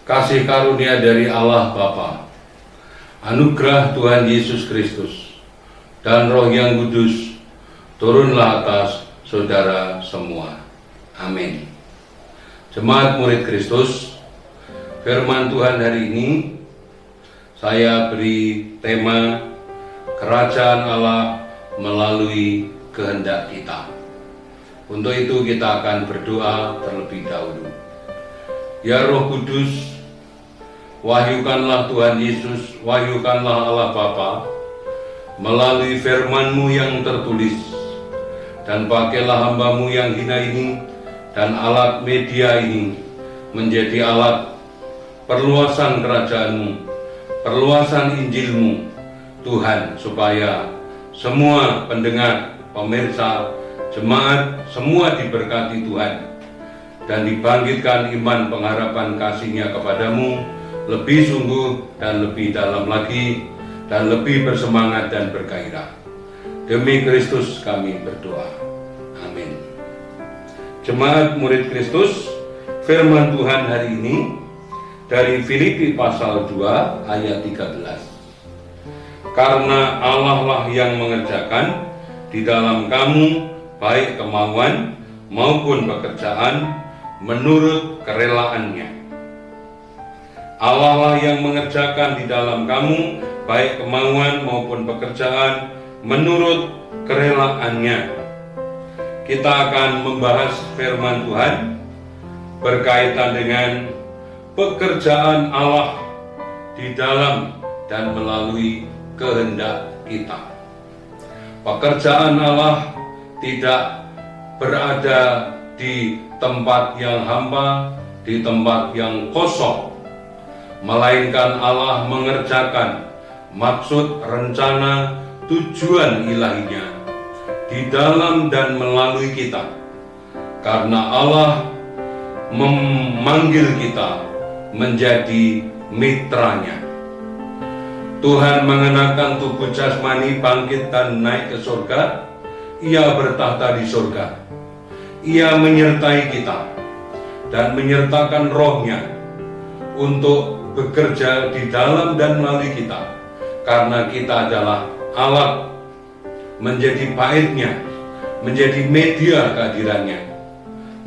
kasih karunia dari Allah Bapa, anugerah Tuhan Yesus Kristus, dan Roh yang Kudus turunlah atas saudara semua. Amin. Jemaat murid Kristus, firman Tuhan hari ini saya beri tema Kerajaan Allah melalui kehendak kita. Untuk itu kita akan berdoa terlebih dahulu. Ya Roh Kudus, wahyukanlah Tuhan Yesus, wahyukanlah Allah Bapa melalui firman-Mu yang tertulis, dan pakailah hamba-Mu yang hina ini dan alat media ini menjadi alat perluasan kerajaan-Mu, perluasan Injil-Mu, Tuhan, supaya semua pendengar, pemirsa, jemaat, semua diberkati Tuhan dan dibangkitkan iman pengharapan kasih-Nya kepadamu lebih sungguh dan lebih dalam lagi, dan lebih bersemangat dan bergairah. Demi Kristus kami berdoa. Amin. Jemaat murid Kristus, firman Tuhan hari ini dari Filipi pasal 2 ayat 13. Karena Allah lah yang mengerjakan di dalam kamu baik kemauan maupun pekerjaan menurut kerelaannya. Allah lah yang mengerjakan di dalam kamu baik kemauan maupun pekerjaan menurut kerelaannya. Kita akan membahas firman Tuhan berkaitan dengan pekerjaan Allah di dalam dan melalui kehendak kita. Pekerjaan Allah tidak berada di tempat yang hampa, di tempat yang kosong, melainkan Allah mengerjakan maksud, rencana, tujuan ilahinya di dalam dan melalui kita, karena Allah memanggil kita menjadi mitranya. Tuhan mengenakan tubuh jasmani, bangkit dan naik ke surga. Ia bertahta di surga. Ia menyertai kita dan menyertakan Roh-Nya untuk bekerja di dalam dan melalui kita, karena kita adalah alat, menjadi baitnya, menjadi media kehadirannya.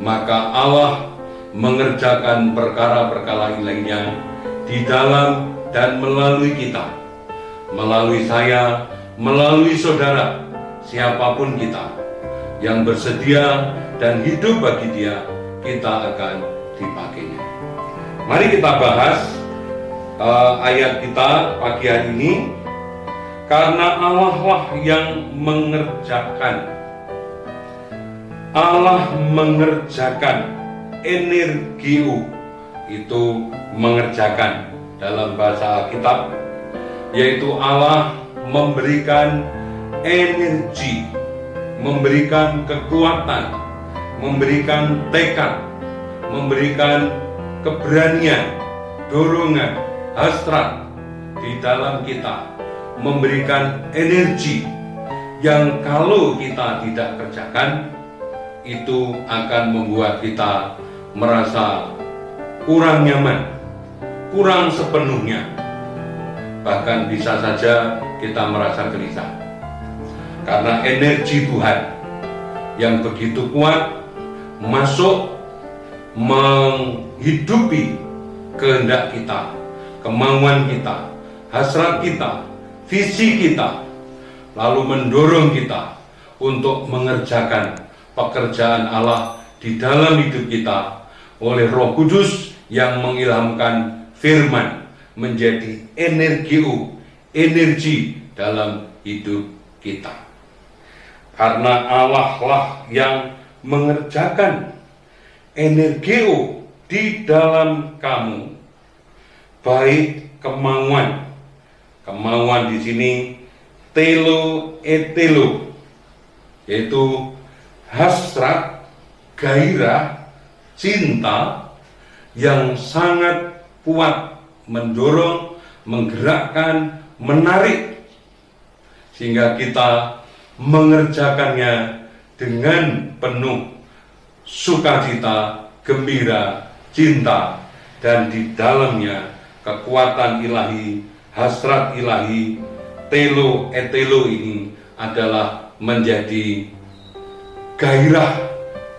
Maka Allah mengerjakan perkara-perkara ilahinya di dalam dan melalui kita, melalui saya, melalui saudara, siapapun kita yang bersedia dan hidup bagi Dia, kita akan dipakainya. Mari kita bahas ayat kita pagi hari ini. Karena Allah lah yang mengerjakan. Allah mengerjakan, energiu itu mengerjakan dalam bahasa Alkitab, yaitu Allah memberikan energi, memberikan kekuatan, memberikan tekad, memberikan keberanian, dorongan, hasrat di dalam kita, memberikan energi yang kalau kita tidak kerjakan, itu akan membuat kita merasa kurang nyaman, kurang sepenuhnya, bahkan bisa saja kita merasa gelisah. Karena energi Tuhan yang begitu kuat masuk menghidupi kehendak kita, kemauan kita, hasrat kita, visi kita, lalu mendorong kita untuk mengerjakan pekerjaan Allah di dalam hidup kita oleh Roh Kudus yang mengilhamkan firman menjadi energi dalam hidup kita. Karena Allah lah yang mengerjakan energio di dalam kamu, baik kemauan di sini telo, yaitu hasrat, gairah, cinta yang sangat kuat, mendorong, menggerakkan, menarik, sehingga kita mengerjakannya dengan penuh sukacita, gembira, cinta dan di dalamnya kekuatan ilahi, hasrat ilahi, telo etelo ini adalah menjadi gairah,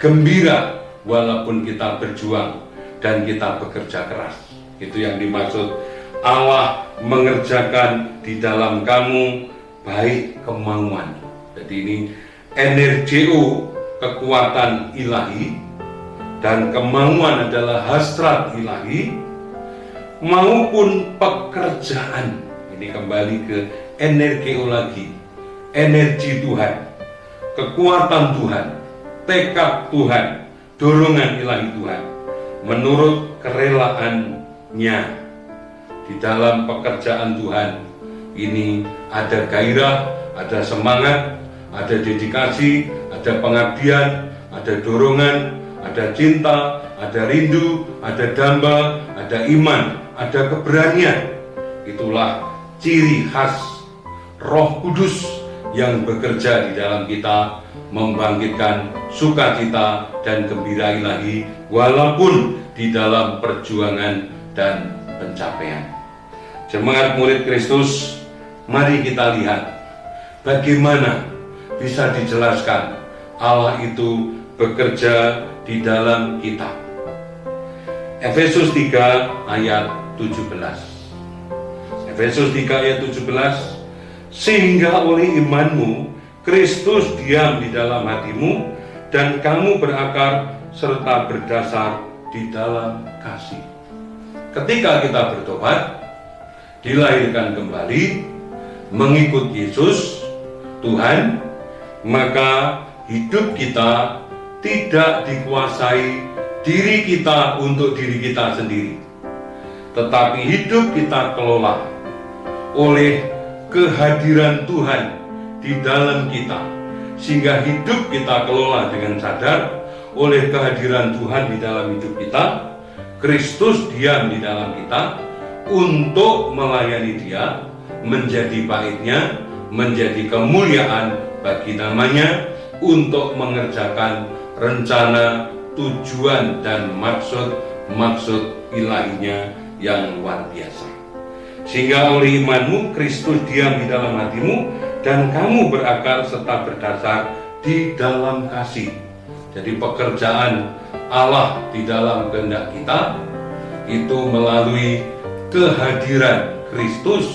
gembira walaupun kita berjuang dan kita bekerja keras. Itu yang dimaksud Allah mengerjakan di dalam kamu baik kemauan. Jadi ini energio, kekuatan ilahi, dan kemauan adalah hasrat ilahi, maupun pekerjaan. Ini kembali ke energio lagi, energi Tuhan, kekuatan Tuhan, tekad Tuhan, dorongan ilahi Tuhan, menurut kerelaannya. Di dalam pekerjaan Tuhan ini ada gairah, ada semangat, ada dedikasi, ada pengabdian, ada dorongan, ada cinta, ada rindu, ada damba, ada iman, ada keberanian. Itulah ciri khas Roh Kudus yang bekerja di dalam kita, membangkitkan sukacita dan gembira ilahi walaupun di dalam perjuangan dan pencapaian. Jemaat murid Kristus, mari kita lihat bagaimana bisa dijelaskan Allah itu bekerja di dalam kita. Efesus 3 ayat 17. Efesus 3 ayat 17, sehingga oleh imanmu Kristus diam di dalam hatimu dan kamu berakar serta berdasar di dalam kasih. Ketika kita bertobat, dilahirkan kembali, mengikut Yesus Tuhan, maka hidup kita tidak dikuasai diri kita untuk diri kita sendiri, tetapi hidup kita kelola oleh kehadiran Tuhan di dalam kita, sehingga hidup kita kelola dengan sadar oleh kehadiran Tuhan di dalam hidup kita. Kristus diam di dalam kita untuk melayani Dia, menjadi baiknya, menjadi kemuliaan bagi namanya, untuk mengerjakan rencana, tujuan, dan maksud ilahinya yang luar biasa. Sehingga oleh imanmu Kristus diam di dalam hatimu dan kamu berakar serta berdasar di dalam kasih. Jadi pekerjaan Allah di dalam kehendak kita itu melalui kehadiran Kristus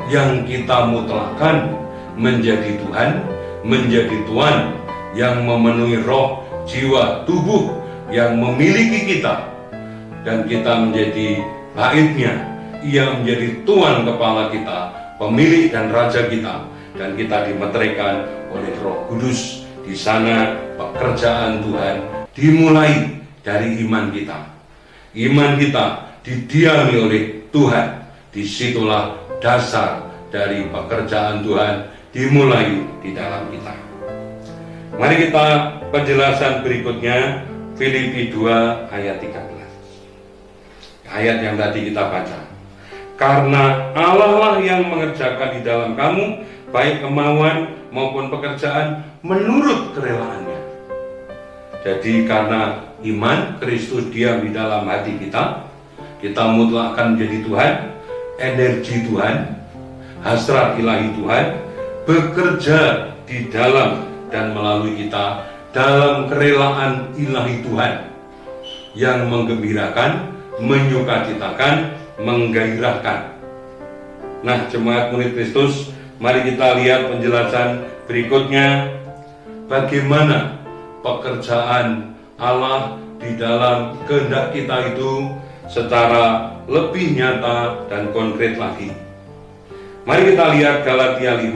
yang kita mutlakkan menjadi Tuhan, menjadi Tuhan yang memenuhi roh, jiwa, tubuh yang memiliki kita, dan kita menjadi baitnya. Ia menjadi Tuhan kepala kita, pemilik dan raja kita, dan kita dimeteraikan oleh Roh Kudus. Di sana pekerjaan Tuhan dimulai dari iman kita. Iman kita didiami oleh Tuhan. Disitulah dasar dari pekerjaan Tuhan dimulai di dalam kita. Mari kita penjelasan berikutnya, Filipi 2 ayat 13. Ayat yang tadi kita baca. Karena Allah lah yang mengerjakan di dalam kamu baik kemauan maupun pekerjaan menurut kerelaannya. Jadi karena iman, Kristus diam di dalam hati kita, kita mutlakkan menjadi Tuhan, energi Tuhan, hasrat ilahi Tuhan bekerja di dalam dan melalui kita dalam kerelaan ilahi Tuhan yang menggembirakan, menyukacitakan, menggairahkan. Nah, jemaat murid Kristus, mari kita lihat penjelasan berikutnya, bagaimana pekerjaan Allah di dalam kehendak kita itu secara lebih nyata dan konkret lagi. Mari kita lihat Galatia 5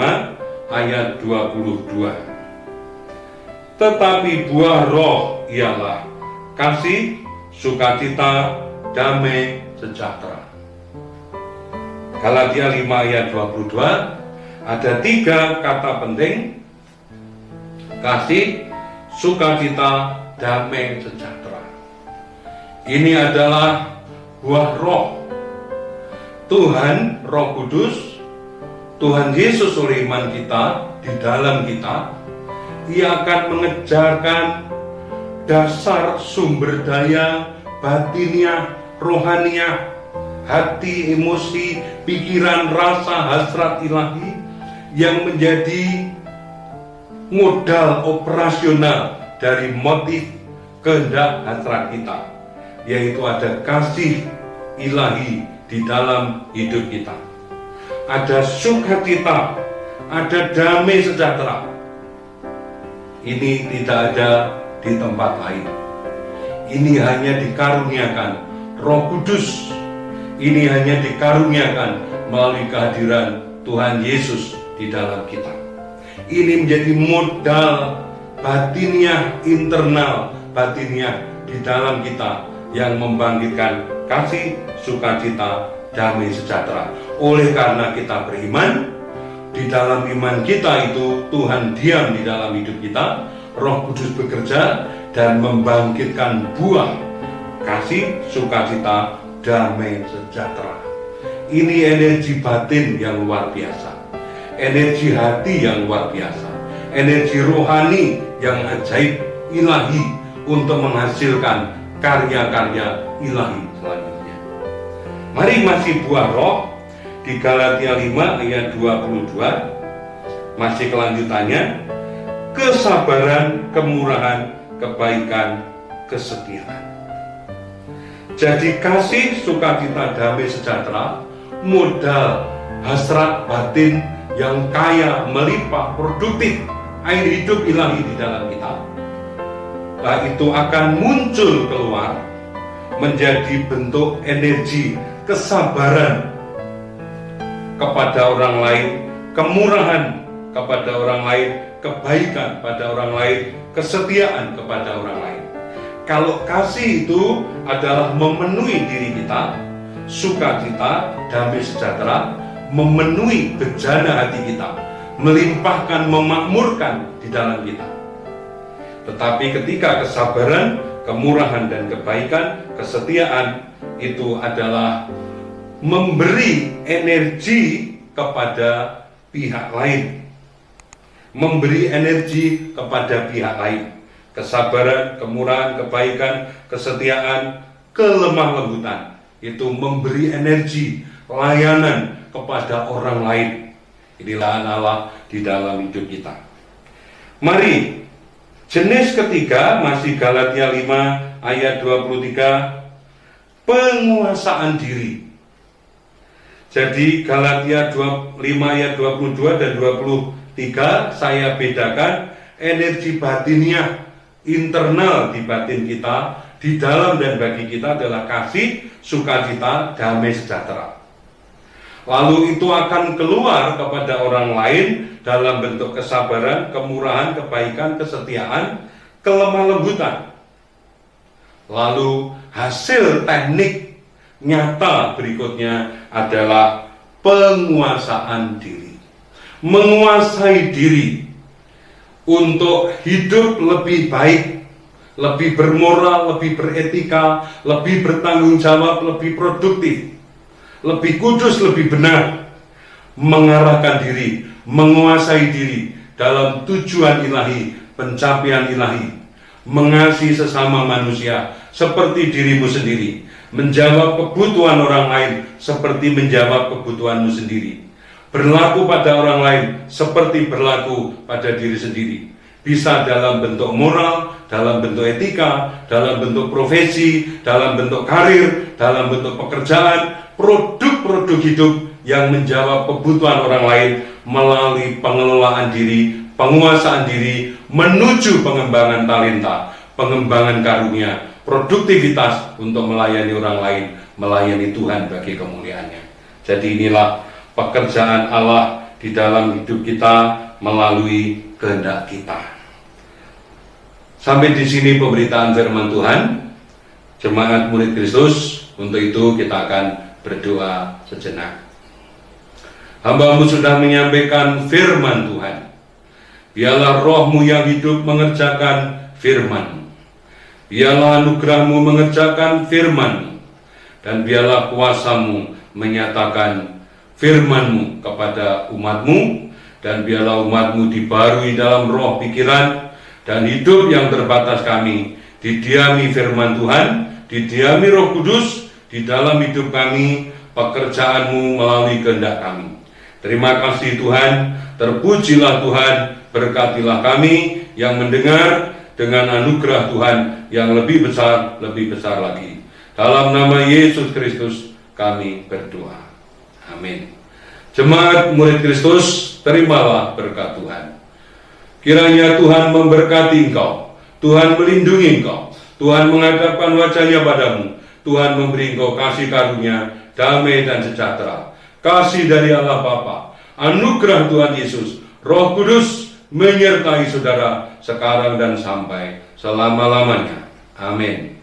ayat 22. Tetapi buah roh ialah kasih, sukacita, damai, sejahtera. Galatia 5 ayat 22 ada 3 kata penting: kasih, sukacita, damai, sejahtera. Ini adalah buah roh. Tuhan, Roh Kudus, Tuhan Yesus oleh iman kita di dalam kita, Ia akan mengejarkan dasar sumber daya batiniah rohaniah, hati, emosi, pikiran, rasa, hasrat ilahi yang menjadi modal operasional dari motif kehendak hasrat kita, yaitu ada kasih ilahi di dalam hidup kita, ada sukacita, ada damai sejahtera. Ini tidak ada di tempat lain. Ini hanya dikaruniakan Roh Kudus. Ini hanya dikaruniakan melalui kehadiran Tuhan Yesus di dalam kita. Ini menjadi modal batiniah, internal batiniah di dalam kita yang membangkitkan kasih, sukacita, damai sejahtera. Oleh karena kita beriman, di dalam iman kita itu Tuhan diam di dalam hidup kita, Roh Kudus bekerja dan membangkitkan buah kasih, sukacita, damai sejahtera. Ini energi batin yang luar biasa, energi hati yang luar biasa, energi rohani yang ajaib ilahi untuk menghasilkan karya-karya ilahi selanjutnya. Mari masih buah roh di Galatia 5 ayat 22, masih kelanjutannya, kesabaran, kemurahan, kebaikan, kesetiaan. Jadi kasih, sukacita, damai sejahtera, modal hasrat batin yang kaya, melimpah, produktif, air hidup ilahi di dalam kita. Nah, itu akan muncul keluar menjadi bentuk energi kesabaran kepada orang lain, kemurahan kepada orang lain, kebaikan pada orang lain, kesetiaan kepada orang lain. Kalau kasih itu adalah memenuhi diri kita, sukacita, damai sejahtera, memenuhi bejana hati kita, melimpahkan, memakmurkan di dalam kita. Tetapi ketika kesabaran, kemurahan dan kebaikan, kesetiaan itu adalah memberi energi kepada pihak lain, memberi energi kepada pihak lain. Kesabaran, kemurahan, kebaikan, kesetiaan, kelemah lembutan, itu memberi energi, layanan kepada orang lain. Inilah Allah di dalam hidup kita. Mari, jenis ketiga masih Galatia 5 ayat 23, penguasaan diri. Jadi Galatia 5 ayat 22 dan 23 saya bedakan energi batiniah internal di batin kita, di dalam dan bagi kita adalah kasih, sukacita, damai sejahtera. Lalu itu akan keluar kepada orang lain dalam bentuk kesabaran, kemurahan, kebaikan, kesetiaan, kelemah lembutan. Lalu hasil teknik nyata berikutnya adalah penguasaan diri. Menguasai diri untuk hidup lebih baik, lebih bermoral, lebih beretika, lebih bertanggung jawab, lebih produktif, lebih kudus, lebih benar, mengarahkan diri, menguasai diri dalam tujuan ilahi, pencapaian ilahi, mengasihi sesama manusia seperti dirimu sendiri, menjawab kebutuhan orang lain seperti menjawab kebutuhanmu sendiri, berlaku pada orang lain seperti berlaku pada diri sendiri. Bisa dalam bentuk moral, dalam bentuk etika, dalam bentuk profesi, dalam bentuk karir, dalam bentuk pekerjaan, produk-produk hidup yang menjawab kebutuhan orang lain melalui pengelolaan diri, penguasaan diri, menuju pengembangan talenta, pengembangan karunia, produktivitas untuk melayani orang lain, melayani Tuhan bagi kemuliaannya. Jadi inilah pekerjaan Allah di dalam hidup kita melalui kehendak kita. Sampai di sini pemberitaan firman Tuhan. Jemaat murid Kristus, untuk itu kita akan berdoa sejenak. Hamba-Mu sudah menyampaikan firman Tuhan. Biarlah roh-Mu yang hidup mengerjakan firman-Mu. Biarlah anugerah-Mu mengerjakan firman-Mu. Dan biarlah kuasa-Mu menyatakan firman-Mu kepada umat-Mu. Dan biarlah umat-Mu dibarui dalam roh pikiran dan hidup yang terbatas kami. Didiami firman Tuhan, didiami Roh Kudus, di dalam hidup kami, pekerjaan-Mu melalui kehendak kami. Terima kasih Tuhan, terpujilah Tuhan, berkatilah kami yang mendengar dengan anugerah Tuhan yang lebih besar lagi. Dalam nama Yesus Kristus kami berdoa. Amin. Jemaat murid Kristus, terimalah berkat Tuhan. Kiranya Tuhan memberkati engkau, Tuhan melindungi engkau, Tuhan menghadapkan wajahnya padamu, Tuhan memberi engkau kasih karunia, damai dan sejahtera. Kasih dari Allah Bapa, anugerah Tuhan Yesus, Roh Kudus menyertai saudara sekarang dan sampai selama-lamanya. Amin.